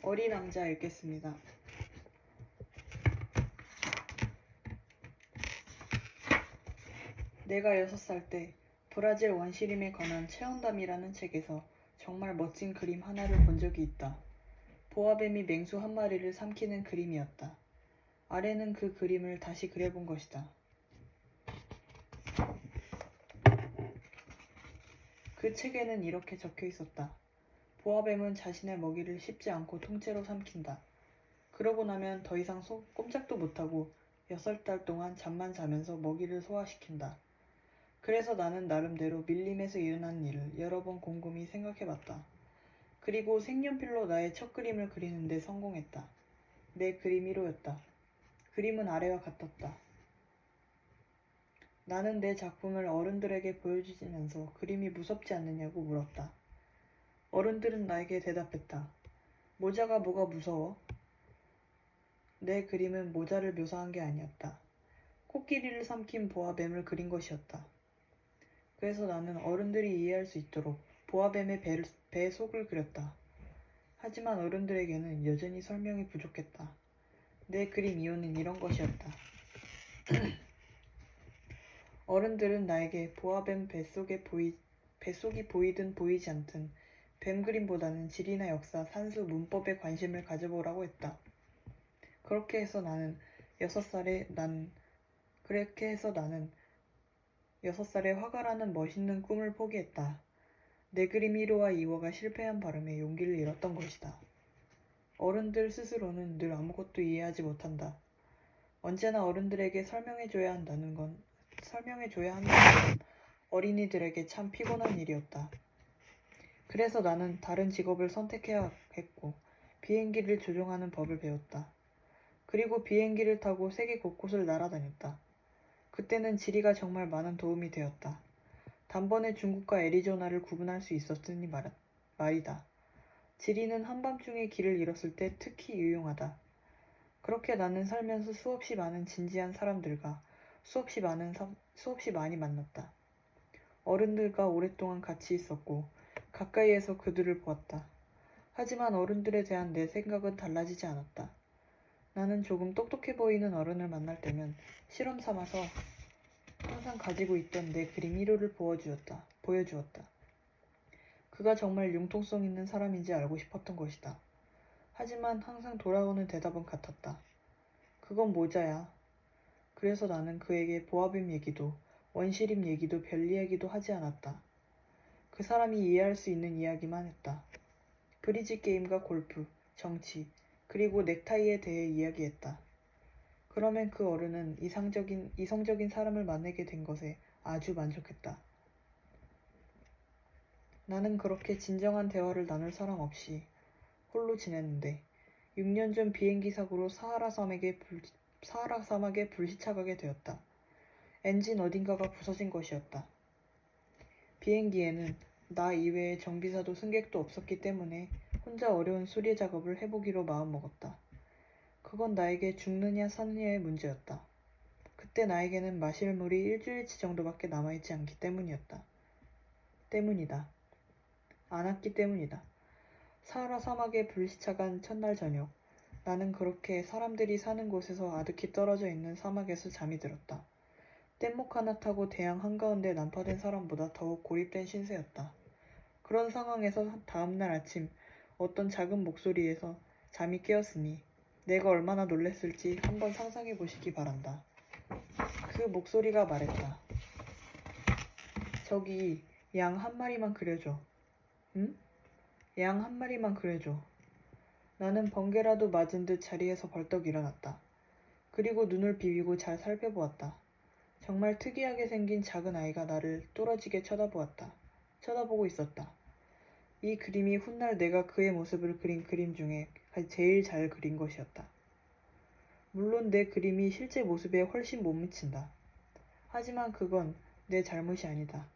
어린 왕자 읽겠습니다. 내가 6살 때 브라질 원시림에 관한 체험담이라는 책에서 정말 멋진 그림 하나를 본 적이 있다. 보아뱀이 맹수 한 마리를 삼키는 그림이었다. 아래는 그 그림을 다시 그려본 것이다. 그 책에는 이렇게 적혀 있었다. 보아뱀은 자신의 먹이를 씹지 않고 통째로 삼킨다. 그러고 나면 더 이상 꼼짝도 못하고 6달 동안 잠만 자면서 먹이를 소화시킨다. 그래서 나는 나름대로 밀림에서 일어난 일을 여러 번 곰곰이 생각해봤다. 그리고 색연필로 나의 첫 그림을 그리는데 성공했다. 내 그림 1호였다. 그림은 아래와 같았다. 나는 내 작품을 어른들에게 보여주면서 그림이 무섭지 않느냐고 물었다. 어른들은 나에게 대답했다. 모자가 뭐가 무서워? 내 그림은 모자를 묘사한 게 아니었다. 코끼리를 삼킨 보아뱀을 그린 것이었다. 그래서 나는 어른들이 이해할 수 있도록 보아뱀의 배 속을 그렸다. 하지만 어른들에게는 여전히 설명이 부족했다. 내 그림 이유는 이런 것이었다. 어른들은 나에게 보아뱀 뱃속이 보이든 보이지 않든 뱀 그림보다는 지리나 역사, 산수, 문법에 관심을 가져보라고 했다. 그렇게 해서 나는 6살에 화가라는 멋있는 꿈을 포기했다. 내 그림 1호와 2호가 실패한 바람에 용기를 잃었던 것이다. 어른들 스스로는 늘 아무것도 이해하지 못한다. 언제나 어른들에게 설명해줘야 한다는 건 어린이들에게 참 피곤한 일이었다. 그래서 나는 다른 직업을 선택해야 했고 비행기를 조종하는 법을 배웠다. 그리고 비행기를 타고 세계 곳곳을 날아다녔다. 그때는 지리가 정말 많은 도움이 되었다. 단번에 중국과 애리조나를 구분할 수 있었으니 말이다. 지리는 한밤중에 길을 잃었을 때 특히 유용하다. 그렇게 나는 살면서 수없이 많은 진지한 사람들과 수없이 많이 만났다. 어른들과 오랫동안 같이 있었고 가까이에서 그들을 보았다. 하지만 어른들에 대한 내 생각은 달라지지 않았다. 나는 조금 똑똑해 보이는 어른을 만날 때면 실험 삼아서 항상 가지고 있던 내 그림 1호를 보여주었다. 그가 정말 융통성 있는 사람인지 알고 싶었던 것이다. 하지만 항상 돌아오는 대답은 같았다. 그건 모자야. 그래서 나는 그에게 보아뱀 얘기도 원시림 얘기도 별 이야기도 하지 않았다. 그 사람이 이해할 수 있는 이야기만 했다. 브리지 게임과 골프, 정치, 그리고 넥타이에 대해 이야기했다. 그러면 그 어른은 이성적인 사람을 만나게 된 것에 아주 만족했다. 나는 그렇게 진정한 대화를 나눌 사람 없이 홀로 지냈는데 6년 전 비행기 사고로 사하라 사막에 불시착하게 되었다. 엔진 어딘가가 부서진 것이었다. 비행기에는 나 이외에 정비사도 승객도 없었기 때문에 혼자 어려운 수리 작업을 해보기로 마음먹었다. 그건 나에게 죽느냐 사느냐의 문제였다. 그때 나에게는 마실 물이 일주일치 정도밖에 남아있지 않기 때문이다. 않았기 때문이다. 사하라 사막에 불시착한 첫날 저녁, 나는 그렇게 사람들이 사는 곳에서 아득히 떨어져 있는 사막에서 잠이 들었다. 뗏목 하나 타고 대양 한가운데 난파된 사람보다 더욱 고립된 신세였다. 그런 상황에서 다음날 아침 어떤 작은 목소리에서 잠이 깨었으니 내가 얼마나 놀랐을지 한번 상상해 보시기 바란다. 그 목소리가 말했다. 저기 양 한 마리만 그려줘. 응? 양 한 마리만 그려줘. 나는 번개라도 맞은 듯 자리에서 벌떡 일어났다. 그리고 눈을 비비고 잘 살펴보았다. 정말 특이하게 생긴 작은 아이가 나를 뚫어지게 쳐다보고 있었다. 이 그림이 훗날 내가 그의 모습을 그린 그림 중에 제일 잘 그린 것이었다. 물론 내 그림이 실제 모습에 훨씬 못 미친다. 하지만 그건 내 잘못이 아니다.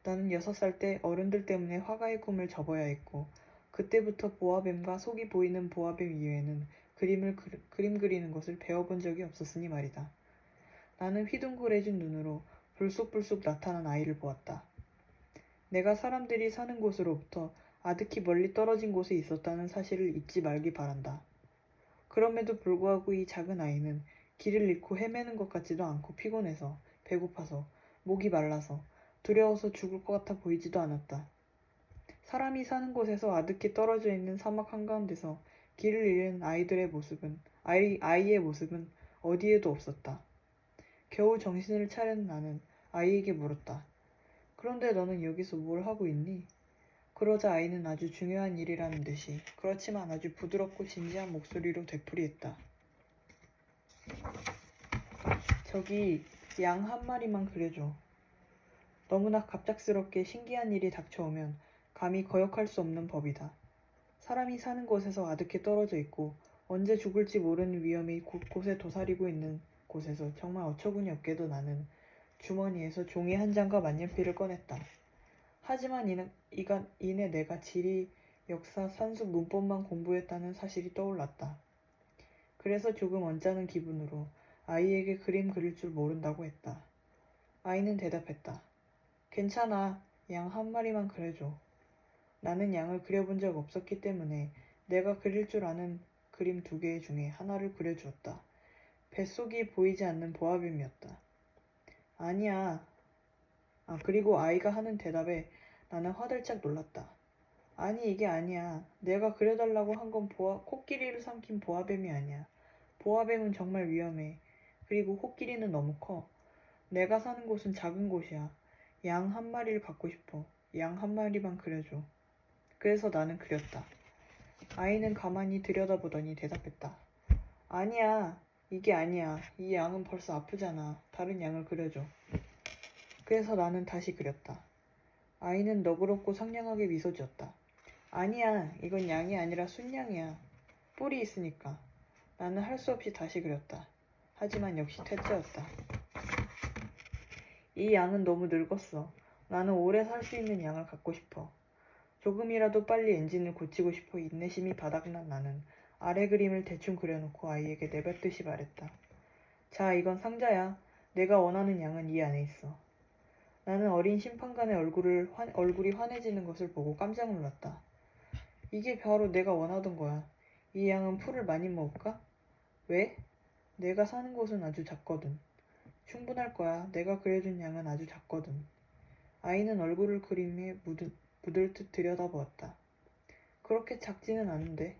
나는 6살 때 어른들 때문에 화가의 꿈을 접어야 했고 그때부터 보아뱀과 속이 보이는 보아뱀 이외에는 그림 그리는 것을 배워본 적이 없었으니 말이다. 나는 휘둥그레진 눈으로 불쑥불쑥 나타난 아이를 보았다. 내가 사람들이 사는 곳으로부터 아득히 멀리 떨어진 곳에 있었다는 사실을 잊지 말기 바란다. 그럼에도 불구하고 이 작은 아이는 길을 잃고 헤매는 것 같지도 않고 피곤해서, 배고파서, 목이 말라서, 두려워서 죽을 것 같아 보이지도 않았다. 사람이 사는 곳에서 아득히 떨어져 있는 사막 한가운데서 길을 잃은 아이의 모습은 어디에도 없었다. 겨우 정신을 차린 나는 아이에게 물었다. 그런데 너는 여기서 뭘 하고 있니? 그러자 아이는 아주 중요한 일이라는 듯이 그렇지만 아주 부드럽고 진지한 목소리로 되풀이했다. 저기 양 한 마리만 그려줘. 너무나 갑작스럽게 신기한 일이 닥쳐오면 감히 거역할 수 없는 법이다. 사람이 사는 곳에서 아득히 떨어져 있고 언제 죽을지 모르는 위험이 곳곳에 도사리고 있는 곳에서 정말 어처구니 없게도 나는 주머니에서 종이 한 장과 만년필을 꺼냈다. 하지만 이내 내가 지리, 역사, 산수, 문법만 공부했다는 사실이 떠올랐다. 그래서 조금 언짢은 기분으로 아이에게 그림 그릴 줄 모른다고 했다. 아이는 대답했다. 괜찮아. 양 한 마리만 그려줘. 나는 양을 그려본 적 없었기 때문에 내가 그릴 줄 아는 그림 2개 중에 하나를 그려주었다. 뱃속이 보이지 않는 보아뱀이었다. 아니야. 그리고 아이가 하는 대답에 나는 화들짝 놀랐다. 아니 이게 아니야. 내가 그려달라고 한 건 코끼리를 삼킨 보아뱀이 아니야. 보아뱀은 정말 위험해. 그리고 코끼리는 너무 커. 내가 사는 곳은 작은 곳이야. 양 한 마리를 갖고 싶어. 양 한 마리만 그려줘. 그래서 나는 그렸다. 아이는 가만히 들여다보더니 대답했다. 아니야. 이게 아니야. 이 양은 벌써 아프잖아. 다른 양을 그려줘. 그래서 나는 다시 그렸다. 아이는 너그럽고 상냥하게 미소 지었다. 아니야. 이건 양이 아니라 순양이야. 뿔이 있으니까. 나는 할 수 없이 다시 그렸다. 하지만 역시 퇴짜였다. 이 양은 너무 늙었어. 나는 오래 살 수 있는 양을 갖고 싶어. 조금이라도 빨리 엔진을 고치고 싶어 인내심이 바닥난 나는 아래 그림을 대충 그려놓고 아이에게 내뱉듯이 말했다. 자, 이건 상자야. 내가 원하는 양은 이 안에 있어. 나는 어린 심판관의 얼굴이 환해지는 것을 보고 깜짝 놀랐다. 이게 바로 내가 원하던 거야. 이 양은 풀을 많이 먹을까? 왜? 내가 사는 곳은 아주 작거든. 충분할 거야. 내가 그려준 양은 아주 작거든. 아이는 얼굴을 그림에 묻을 듯 들여다보았다. 그렇게 작지는 않은데.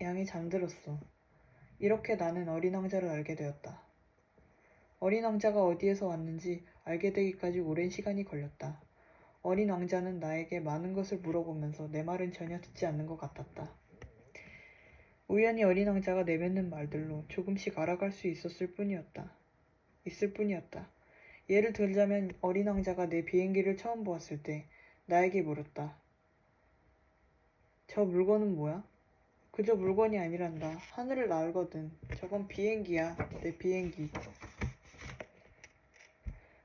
양이 잠들었어. 이렇게 나는 어린 왕자를 알게 되었다. 어린 왕자가 어디에서 왔는지 알게 되기까지 오랜 시간이 걸렸다. 어린 왕자는 나에게 많은 것을 물어보면서 내 말은 전혀 듣지 않는 것 같았다. 우연히 어린 왕자가 내뱉는 말들로 조금씩 알아갈 수 있을 뿐이었다. 예를 들자면 어린 왕자가 내 비행기를 처음 보았을 때 나에게 물었다. 저 물건은 뭐야? 그저 물건이 아니란다. 하늘을 날거든. 저건 비행기야. 내 비행기.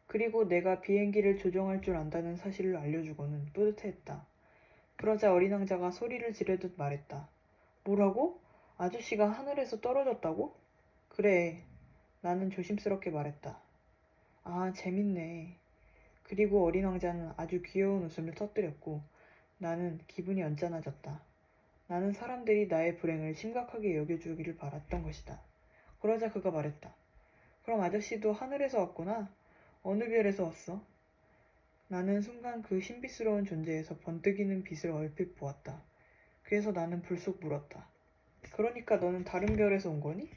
그리고 내가 비행기를 조종할 줄 안다는 사실을 알려주고는 뿌듯해했다. 그러자 어린 왕자가 소리를 지르듯 말했다. 뭐라고? 아저씨가 하늘에서 떨어졌다고? 그래. 나는 조심스럽게 말했다. 아, 재밌네. 그리고 어린 왕자는 아주 귀여운 웃음을 터뜨렸고 나는 기분이 언짢아졌다. 나는 사람들이 나의 불행을 심각하게 여겨주기를 바랐던 것이다. 그러자 그가 말했다. 그럼 아저씨도 하늘에서 왔구나? 어느 별에서 왔어? 나는 순간 그 신비스러운 존재에서 번뜩이는 빛을 얼핏 보았다. 그래서 나는 불쑥 물었다. 그러니까 너는 다른 별에서 온 거니?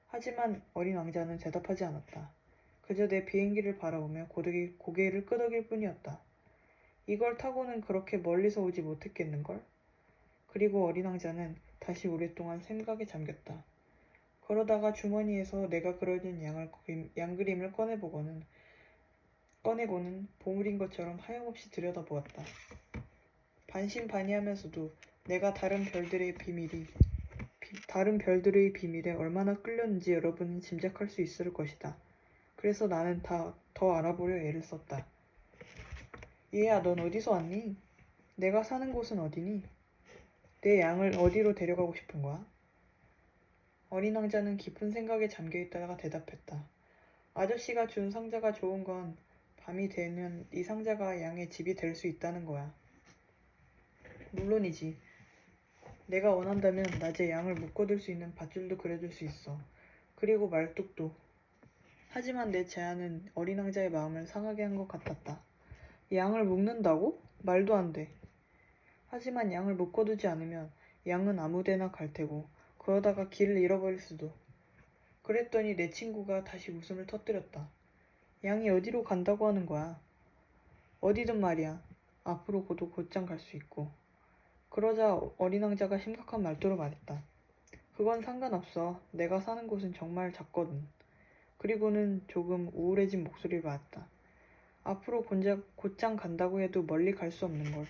하지만 어린 왕자는 대답하지 않았다. 그저 내 비행기를 바라보며 고개를 끄덕일 뿐이었다. 이걸 타고는 그렇게 멀리서 오지 못했겠는걸? 그리고 어린 왕자는 다시 오랫동안 생각에 잠겼다. 그러다가 주머니에서 내가 그려준 양 그림을 꺼내고는 보물인 것처럼 하염없이 들여다보았다. 반신반의하면서도 내가 다른 별들의 비밀에 얼마나 끌렸는지 여러분은 짐작할 수 있을 것이다. 그래서 나는 더 알아보려 애를 썼다. 얘야, 넌 어디서 왔니? 내가 사는 곳은 어디니? 내 양을 어디로 데려가고 싶은 거야? 어린 왕자는 깊은 생각에 잠겨있다가 대답했다. 아저씨가 준 상자가 좋은 건 밤이 되면 이 상자가 양의 집이 될 수 있다는 거야. 물론이지. 내가 원한다면 낮에 양을 묶어둘 수 있는 밧줄도 그려줄 수 있어. 그리고 말뚝도. 하지만 내 제안은 어린 왕자의 마음을 상하게 한 것 같았다. 양을 묶는다고? 말도 안 돼. 하지만 양을 묶어두지 않으면 양은 아무데나 갈 테고 그러다가 길을 잃어버릴 수도. 그랬더니 내 친구가 다시 웃음을 터뜨렸다. 양이 어디로 간다고 하는 거야? 어디든 말이야. 앞으로 곧장 갈 수 있고. 그러자 어린 왕자가 심각한 말투로 말했다. 그건 상관없어. 내가 사는 곳은 정말 작거든. 그리고는 조금 우울해진 목소리를 말했다. 앞으로 곧장 간다고 해도 멀리 갈 수 없는 걸.